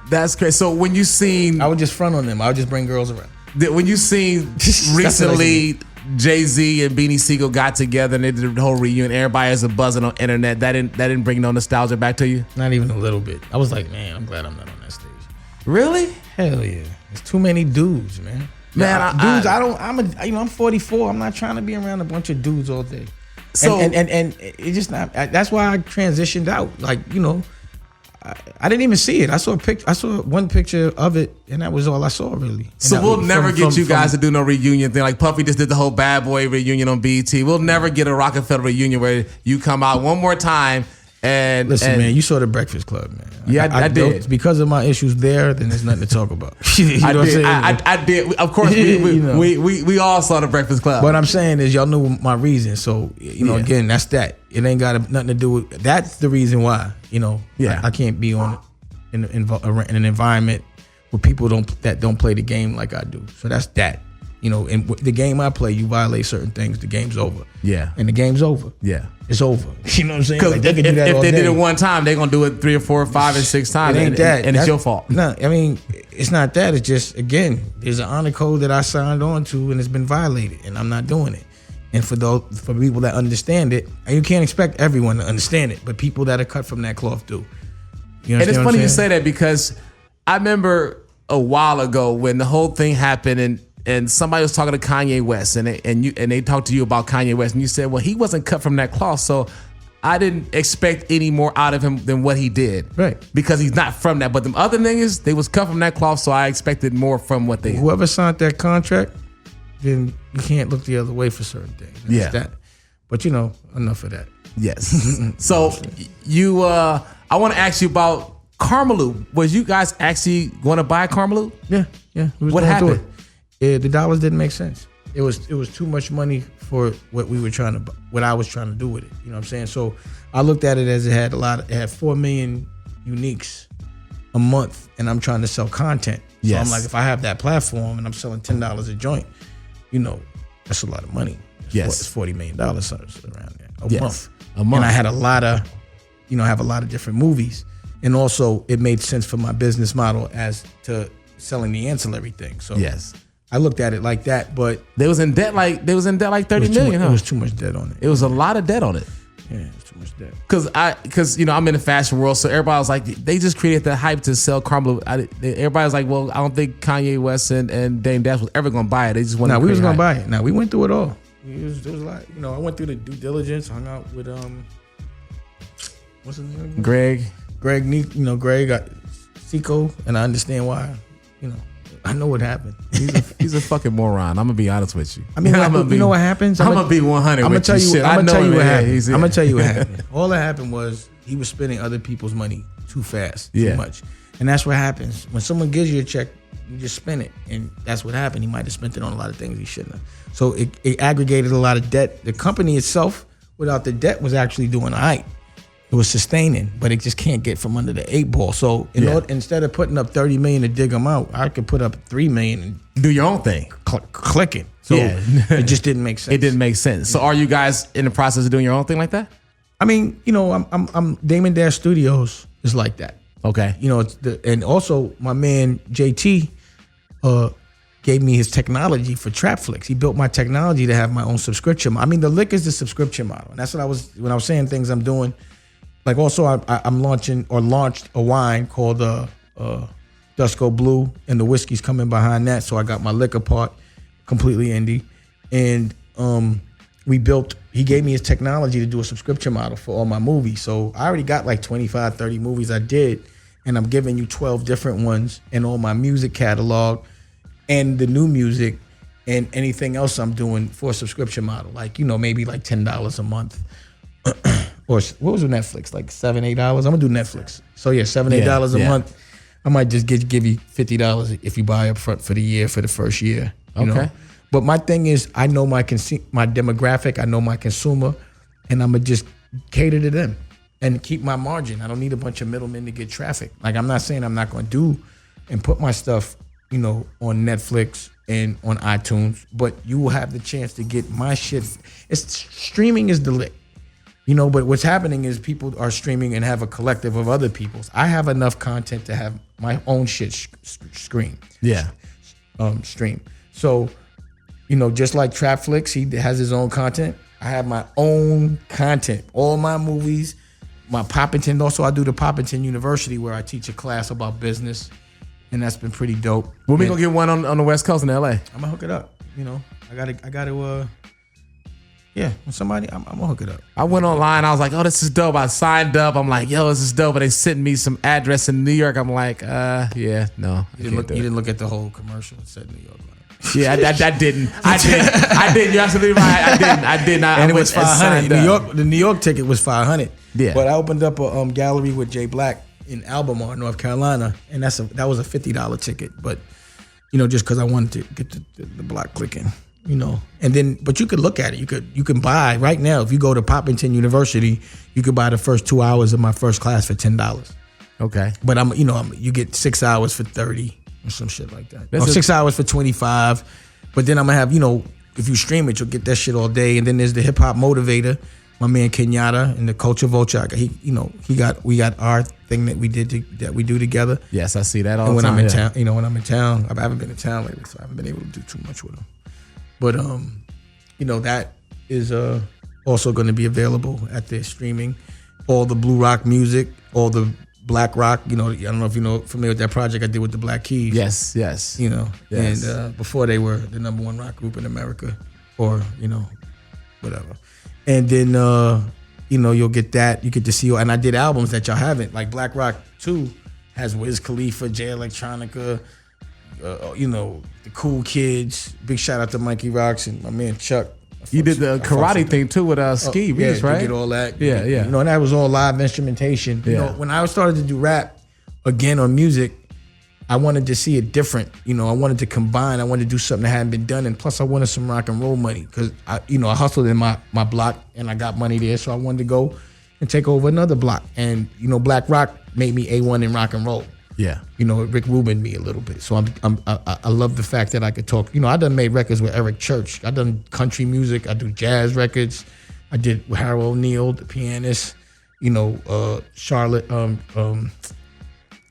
That's crazy. So when you seen... I would just front on them. I would just bring girls around. When you seen recently... Jay Z and Beanie Sigel got together and they did the whole reunion. Everybody is a buzzing on the internet. That didn't bring no nostalgia back to you? Not even a little bit. I was like, man, I'm glad I'm not on that stage. Really? Hell yeah. There's too many dudes, man. I'm 44. I'm not trying to be around a bunch of dudes all day. So and it's just not. That's why I transitioned out. Like, you know, I didn't even see it. I saw one picture of it, and that was all I saw, really. And so we'll never get you guys to do no reunion thing. Like Puffy just did the whole Bad Boy reunion on BET. We'll never get a Rocafella reunion where you come out one more time and... Listen, man, you saw the Breakfast Club, man. Yeah, I did. Because of my issues there, then there's nothing to talk about. You know what I'm saying? I did. Of course, we all saw the Breakfast Club. What I'm saying is y'all knew my reason. So, you know, again, that's that. It ain't got nothing to do with... That's the reason why, you know. Yeah. I can't be in an environment with people that don't play the game like I do. So that's that. You know, and the game I play, you violate certain things, the game's over. Yeah. And the game's over. Yeah. It's over. You know what I'm saying? Because like, they can do that if all they day. did it one time, they're going to do it 3 or 4 or 5 and 6 times. It ain't that. And it's your fault. No, I mean, it's not that. It's just, again, there's an honor code that I signed on to and it's been violated, and I'm not doing it. And for people that understand it, and you can't expect everyone to understand it, but people that are cut from that cloth do. And it's funny you say that, because I remember a while ago when the whole thing happened, and somebody was talking to Kanye West, and they talked to you about Kanye West, and you said, well, he wasn't cut from that cloth, so I didn't expect any more out of him than what he did. Right. Because he's not from that. But them other niggas, they was cut from that cloth, so I expected more from what they... Whoever signed that contract, then you can't look the other way for certain things. Yeah. That. But, you know, enough of that. Yes. So you, I want to ask you about Karmaloo. Was you guys actually going to buy Karmaloo? Yeah. What happened? The dollars didn't make sense. It was too much money for what I was trying to do with it. You know what I'm saying? So I looked at it as it had 4 million uniques a month, and I'm trying to sell content. So Yes. I'm like, if I have that platform and I'm selling $10 a joint, you know, that's a lot of money. Yes. It's $40 million around there a Yes. month. A month. And I had I have a lot of different movies, and also it made sense for my business model as to selling the ancillary thing. So Yes. I looked at it like that, but They was in debt like 30 million, huh? It was too much debt on it. It was a lot of debt on it. Yeah, it's too much debt. Because I'm in the fashion world, so everybody was like, they just created the hype to sell crumble. Everybody was like, well, I don't think Kanye West and Dame Dash was ever gonna buy it. They just wanted. No, we was gonna buy it. No, we went through it all. There was a lot. I went through the due diligence, hung out with what's his name? Greg, Greg got Seco, and I understand why. I know what happened. He's a fucking moron. I'm gonna be honest with you. I mean, you know what happens? I'm gonna be 100. I'm gonna tell you. I'm gonna tell you what happened. I'm gonna tell you what happened. happened. All that happened was he was spending other people's money too fast, too much, and that's what happens when someone gives you a check. You just spend it, and that's what happened. He might have spent it on a lot of things he shouldn't have. So it aggregated a lot of debt. The company itself, without the debt, was actually doing all right. It was sustaining, but it just can't get from under the 8 ball. So instead of putting up $30 million to dig them out, I could put up $3 million and do your own thing, clicking. So it just didn't make sense. It didn't make sense. So are you guys in the process of doing your own thing like that? I mean, I'm Damon Dash Studios is like that. Okay. And also my man JT gave me his technology for Trap Flicks. He built my technology to have my own subscription. I mean, the lick is the subscription model, and that's what when I was saying things I'm doing. Like also, I'm launched a wine called Dusko Blue, and the whiskey's coming behind that. So I got my liquor part completely indie, and he gave me his technology to do a subscription model for all my movies. So I already got like 25, 30 movies I did, and I'm giving you 12 different ones and all my music catalog and the new music and anything else I'm doing for a subscription model. Like, maybe like $10 a month. Or what was with Netflix? Like $7, $8? I'm gonna do Netflix. So yeah, $7, $8 a month. I might just give you $50 if you buy up front for the year, for the first year. You know? But my thing is, I know my demographic, I know my consumer, and I'm gonna just cater to them and keep my margin. I don't need a bunch of middlemen to get traffic. Like, I'm not saying I'm not gonna do and put my stuff, on Netflix and on iTunes, but you will have the chance to get my shit. Streaming is the lick. But what's happening is people are streaming and have a collective of other people's. I have enough content to have my own shit stream. Yeah. Stream. So, just like Trap Flicks, he has his own content. I have my own content. All my movies, my Poppington. Also, I do the Poppington University where I teach a class about business, and that's been pretty dope. When we gonna get one on the West Coast in LA? I'm gonna hook it up. I gotta. Yeah, when somebody, I'm gonna hook it up. I went online. I was like, "Oh, this is dope." I signed up. I'm like, "Yo, this is dope." But they sent me some address in New York. I'm like, yeah, no. You didn't look at the whole commercial. It said New York. Yeah, I didn't. I did. You're absolutely right. I did not. And it was $500. The New York ticket was $500. Yeah. But I opened up a gallery with Jay Black in Albemarle, North Carolina, and that was a $50 ticket. But just because I wanted to get the block clicking. And then, but you could look at it. You can buy right now. If you go to Poppington University, you could buy the first 2 hours of my first class for $10. Okay. But you get 6 hours for 30 or some shit like that. Or 6 hours for 25. But then I'm gonna have, if you stream it, you'll get that shit all day. And then there's the hip hop motivator, my man Kenyatta, and the Culture Vulture. We got our thing that we do together. Yes, I see that all the time. When I'm in town, I haven't been in town lately, so I haven't been able to do too much with them. But that is also going to be available at the streaming. All the Blue Rock music, all the Black Rock. I don't know if familiar with that project I did with the Black Keys. Yes. Yes. And before they were the #1 rock group in America, or whatever. And then you'll get that. You get to see, and I did albums that y'all haven't. Like Black Rock 2 has Wiz Khalifa, Jay Electronica. The Cool Kids. Big shout out to Mikey Rocks and my man Chuck. You did the karate thing too with Ski Reese, right? Did all that. Yeah. And that was all live instrumentation. When I started to do rap again on music, I wanted to see it different. I wanted to combine. I wanted to do something that hadn't been done, and plus I wanted some rock and roll money because I hustled in my block and I got money there, so I wanted to go and take over another block. And Black Rock made me A1 in rock and roll. Yeah. Rick Rubin me a little bit. So I love the fact that I could talk. I done made records with Eric Church. I done country music. I do jazz records. I did with Harold O'Neal, the pianist. Charlotte,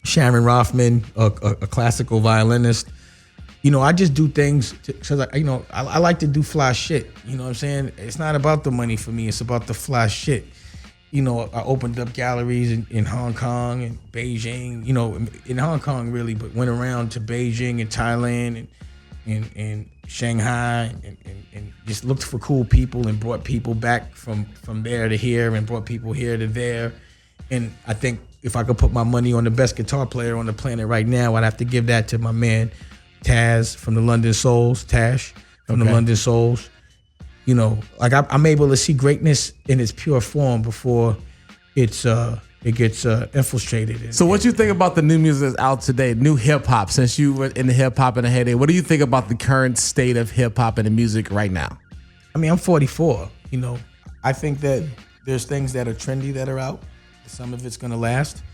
Sharon Rothman, a classical violinist. I just do things because I like to do fly shit. You know what I'm saying? It's not about the money for me. It's about the fly shit. I opened up galleries in Hong Kong and Beijing, in Hong Kong really, but went around to Beijing and Thailand and Shanghai and just looked for cool people and brought people back from there to here and brought people here to there. And I think if I could put my money on the best guitar player on the planet right now, I'd have to give that to my man Taz from the London Souls, Tash from the London Souls. Like I'm able to see greatness in its pure form before it gets infiltrated. So what you think about the new music that's out today, new hip hop? Since you were in the hip hop in the heyday, what do you think about the current state of hip hop and the music right now? I mean, I'm 44. I think that there's things that are trendy that are out. Some of it's gonna last,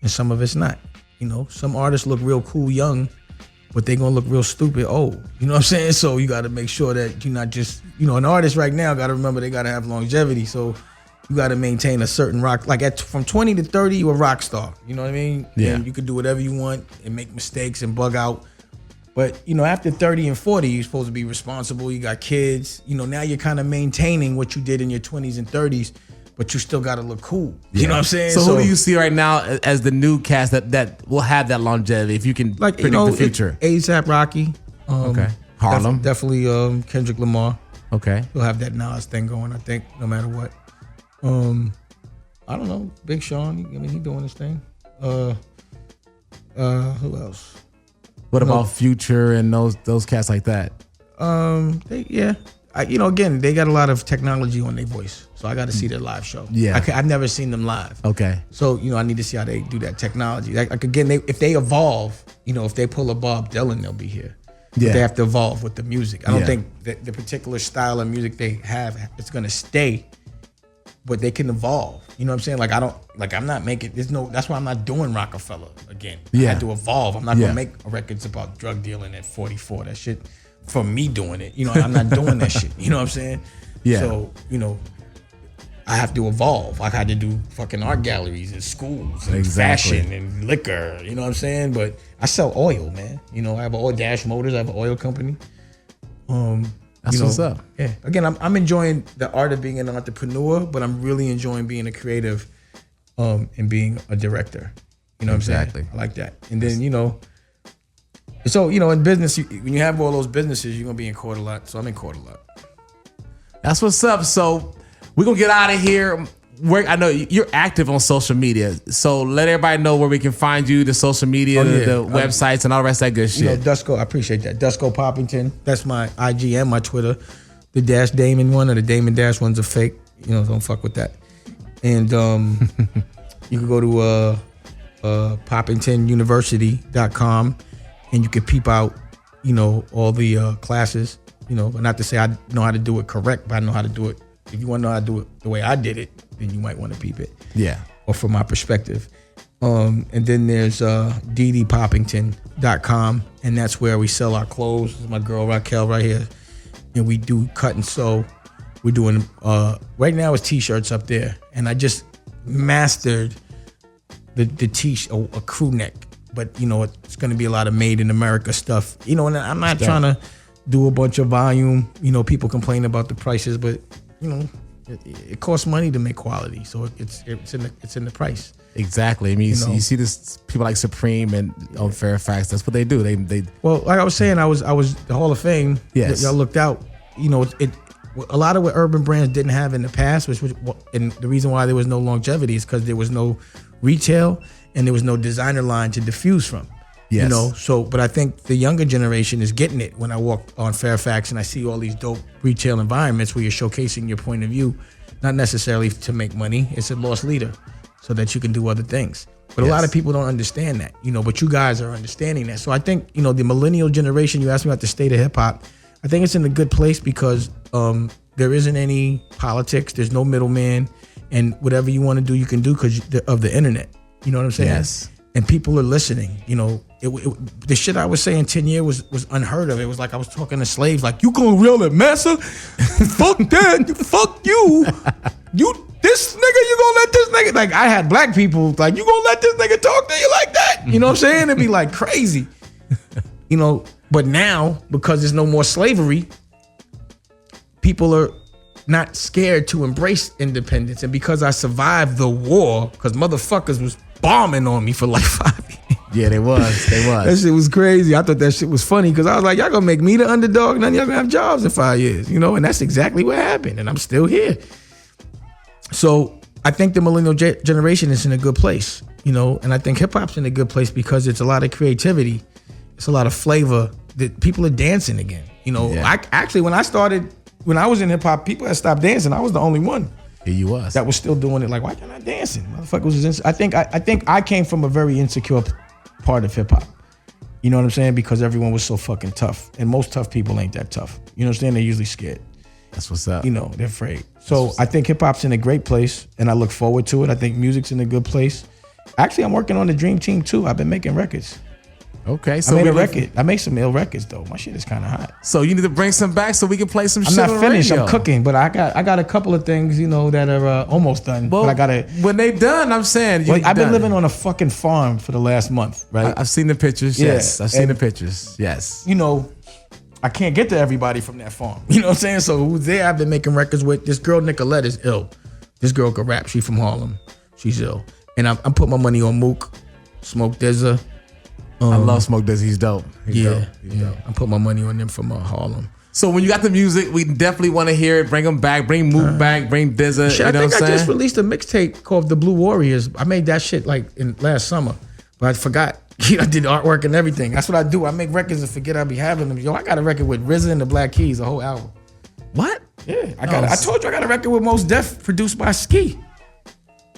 and some of it's not. Some artists look real cool young, but they're gonna look real stupid old. You know what I'm saying? So you gotta make sure that you're not just, an artist right now gotta remember they gotta have longevity. So you gotta maintain a certain rock, like from 20 to 30, you're a rock star. You know what I mean? Yeah. And you can do whatever you want and make mistakes and bug out. But, after 30 and 40, you're supposed to be responsible. You got kids. Now you're kind of maintaining what you did in your 20s and 30s, but you still got to look cool. You know what I'm saying? So who do you see right now as the new cast that will have that longevity, if you can predict the future? A$AP Rocky. Okay. Harlem. Definitely Kendrick Lamar. Okay. He'll have that Nas thing going, I think, no matter what. I don't know. Big Sean. He doing his thing. Who else? What about Future and those cats like that? Again, they got a lot of technology on their voice, so I got to see their live show. Yeah, I've never seen them live. Okay, so I need to see how they do that technology. Like again, if they evolve, if they pull a Bob Dylan, they'll be here. Yeah, but they have to evolve with the music. I don't think that the particular style of music they have is gonna stay, but they can evolve. You know what I'm saying? I'm not making. That's why I'm not doing Rocafella again. I had to evolve. I'm not gonna make records about drug dealing at 44. That shit. For me doing it, I'm not doing that shit. You know what I'm saying? Yeah. So, I have to evolve. I had to do fucking art galleries and schools and fashion and liquor. You know what I'm saying? But I sell oil, man. I have oil Dash Motors. I have an oil company. That's what's up. Yeah. Again, I'm enjoying the art of being an entrepreneur, but I'm really enjoying being a creative, and being a director. You know what I'm saying? I like that. And then so, in business, when you have all those businesses, you're going to be in court a lot. So I'm in court a lot. That's what's up. So we're going to get out of here. I know you're active on social media. So let everybody know where we can find you, the social media, the websites, and all the rest of that good shit. Dusko, I appreciate that. Dusko Poppington. That's my IG and my Twitter. The Dash Damon one or the Damon Dash one's a fake. Don't fuck with that. And you can go to poppingtonuniversity.com. And you can peep out, all the classes, but not to say I know how to do it correct, but I know how to do it. If you want to know how to do it the way I did it, then you might want to peep it. Yeah. Or from my perspective. And then there's ddpoppington.com, and that's where we sell our clothes. This is my girl Raquel right here. And we do cut and sew. We're doing, right now it's t-shirts up there. And I just mastered the t-shirt, a crew neck. But, it's going to be a lot of made in America stuff. And I'm not trying to do a bunch of volume. People complain about the prices, but, it costs money to make quality. So it's in the price. Exactly. I mean, you see this people like Supreme and on Fairfax. That's what they do. They Well, like I was saying, I was the Hall of Fame. Yes. Y'all looked out. A lot of what urban brands didn't have in the past, and the reason why there was no longevity is because there was no retail. And there was no designer line to diffuse from. Yes. But I think the younger generation is getting it when I walk on Fairfax and I see all these dope retail environments where you're showcasing your point of view, not necessarily to make money. It's a lost leader so that you can do other things. But a lot of people don't understand that, but you guys are understanding that. So I think, the millennial generation, you asked me about the state of hip hop. I think it's in a good place because there isn't any politics. There's no middleman. And whatever you want to do, you can do because of the internet. You know what I'm saying? Yes. And people are listening. The shit I was saying 10 years was unheard of. It was like I was talking to slaves, like, you gonna reel at massa? Fuck that. Fuck you. This nigga, you gonna let this nigga? Like, I had black people, like, you gonna let this nigga talk to you like that? You know what I'm saying? It'd be like crazy. But now, because there's no more slavery, people are not scared to embrace independence. And because I survived the war, because motherfuckers was bombing on me for like 5 years. Yeah, they was. That shit was crazy. I thought that shit was funny because I was like, y'all gonna make me the underdog, none of y'all gonna have jobs in 5 years, you know? And that's exactly what happened. And I'm still here. So I think the millennial generation is in a good place, you know? And I think hip hop's in a good place because it's a lot of creativity. It's a lot of flavor that people are dancing again. You know, Yeah. I actually, when I was in hip hop, people had stopped dancing. I was the only one. Here you was. That was still doing it. Like, why can't I dancing? Motherfuckers was. I think I came from a very insecure part of hip hop. You know what I'm saying? Because everyone was so fucking tough, and most tough people ain't that tough. You know what I'm saying? They're usually scared. That's what's up. You know, they're afraid. So I think hip hop's in a great place, and I look forward to it. I think music's in a good place. Actually, I'm working on the Dream Team too. I've been making records. Okay, I so made a record. I make some ill records though. My shit is kind of hot. So you need to bring some back so we can play some I'm shit not on finished. the radio. I'm cooking, but I got a couple of things, you know, that are almost done. Well, but I gotta. when they done, I'm saying. I've been living on a fucking farm for the last month, right? I've seen the pictures. Yeah, Yes, I've seen and- the pictures. Yes. You know, I can't get to everybody from that farm. You know what I'm saying? So who's there? I've been making records with this girl Nicolette is ill. This girl can rap. She from Harlem. She's ill, and I'm putting my money on Mook, Smoke Dizza. I love Smoke Dizzy. He's dope. He's dope. I put my money on them from Harlem. So when you got the music, we definitely want to hear it. Bring them back. Bring Mook back. Bring Dizza. Shit, You know I think what I'm I saying? just released a mixtape called The Blue Warriors. I made that shit like in last summer, but I forgot. I did artwork and everything. That's what I do. I make records and forget I be having them. Yo, I got a record with RZA and the Black Keys, a whole album. What? Yeah, I told you I got a record with Mos Def produced by Ski.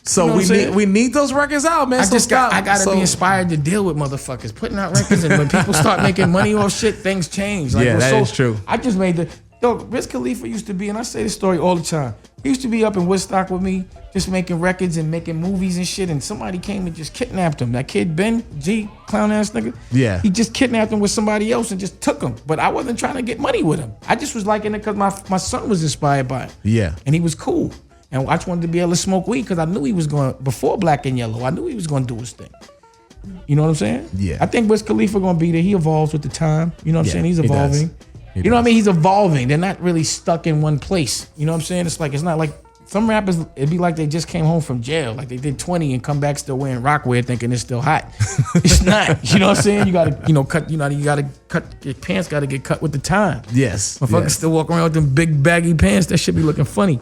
So You know what I'm saying? we need those records out, man. I So gotta stop. be inspired to deal with motherfuckers putting out records, and when people start making money off shit, things change. Like, Yeah, what's that is true. I just made Wiz Khalifa used to be, and I say this story all the time. He used to be up in Woodstock with me, just making records and making movies and shit, and somebody came and just kidnapped him. That kid Ben G, clown ass nigga. Yeah. He just kidnapped him with somebody else and just took him. But I wasn't trying to get money with him. I just was liking it because my son was inspired by it. Yeah. And he was cool. And I just wanted to be able to smoke weed because I knew he was going, before Black and Yellow, I knew he was going to do his thing. You know what I'm saying? Yeah. I think Wiz Khalifa going to be there. He evolves with the time. You know what I'm Yeah, saying? He's he does. evolving. You know what I mean? He's evolving. They're not really stuck in one place. You know what I'm saying? It's not like some rappers, it'd be like they just came home from jail. Like they did 20 and come back still wearing rockwear thinking it's still hot. It's not. You know what I'm saying? You gotta, cut, you gotta cut, your pants gotta get cut with the time. Yes. Motherfuckers yes. still walk around with them big baggy pants. That should be looking funny.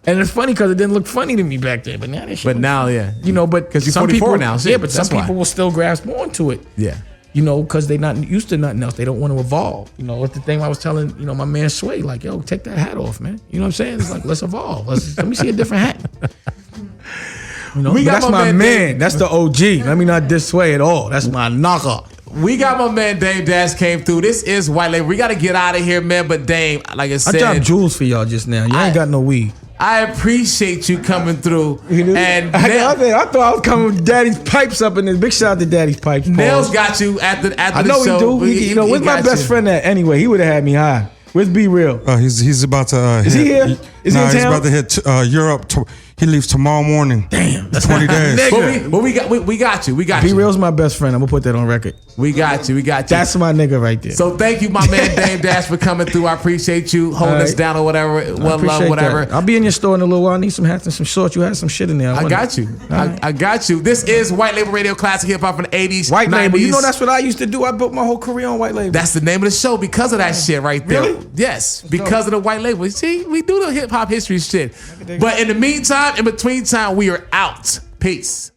And it's funny because it didn't look funny to me back then. But now that shit But now, yeah. but 'Cause you're some 44 people, now, shit. yeah, but some That's why. people will still grasp onto it. Yeah. Because they're not used to nothing else. They don't want to evolve. It's the thing I was telling, my man Sway, like, yo, take that hat off, man. You know what I'm saying? It's like, let's evolve. Let me see a different hat. We got that's my my man man. That's the OG. Let me not diss Sway at all. That's my knocker. We got my man Dame Dash came through. This is White Label. We got to get out of here, man. But Dame, like I I said, dropped jewels for y'all just now. You ain't got no weed. I appreciate you coming through. And I thought I was coming with Daddy's Pipes up in this. Big shout out to Daddy's Pipes. Nails Pause. got you at the I know show. he do. Where's my got best you. friend at? Anyway, he would have had me high. Where's Be Real? He's about to. Is he here? Is he in he's town? about to hit Europe. He leaves tomorrow morning. Damn, that's 20 days. nigga. But we got you. We got Be you. Real's my best friend. I'm gonna put that on record. We got you. We got you. That's my nigga right there. So thank you, my man Dame Dash, for coming through. I appreciate you holding All us right. down or whatever. I One appreciate love, whatever. that. I'll be in your store in a little while. I need some hats and some shorts. You had some shit in there. I got you. I got you. This is White Label Radio, classic hip hop from the 80s, White 90s. Label. You know that's what I used to do. I built my whole career on White Label. That's the name of the show because of that shit right there. Really? Yes, because of the White Label. See, we do the hip hop history shit. But in the meantime, in between time, we are out. Peace.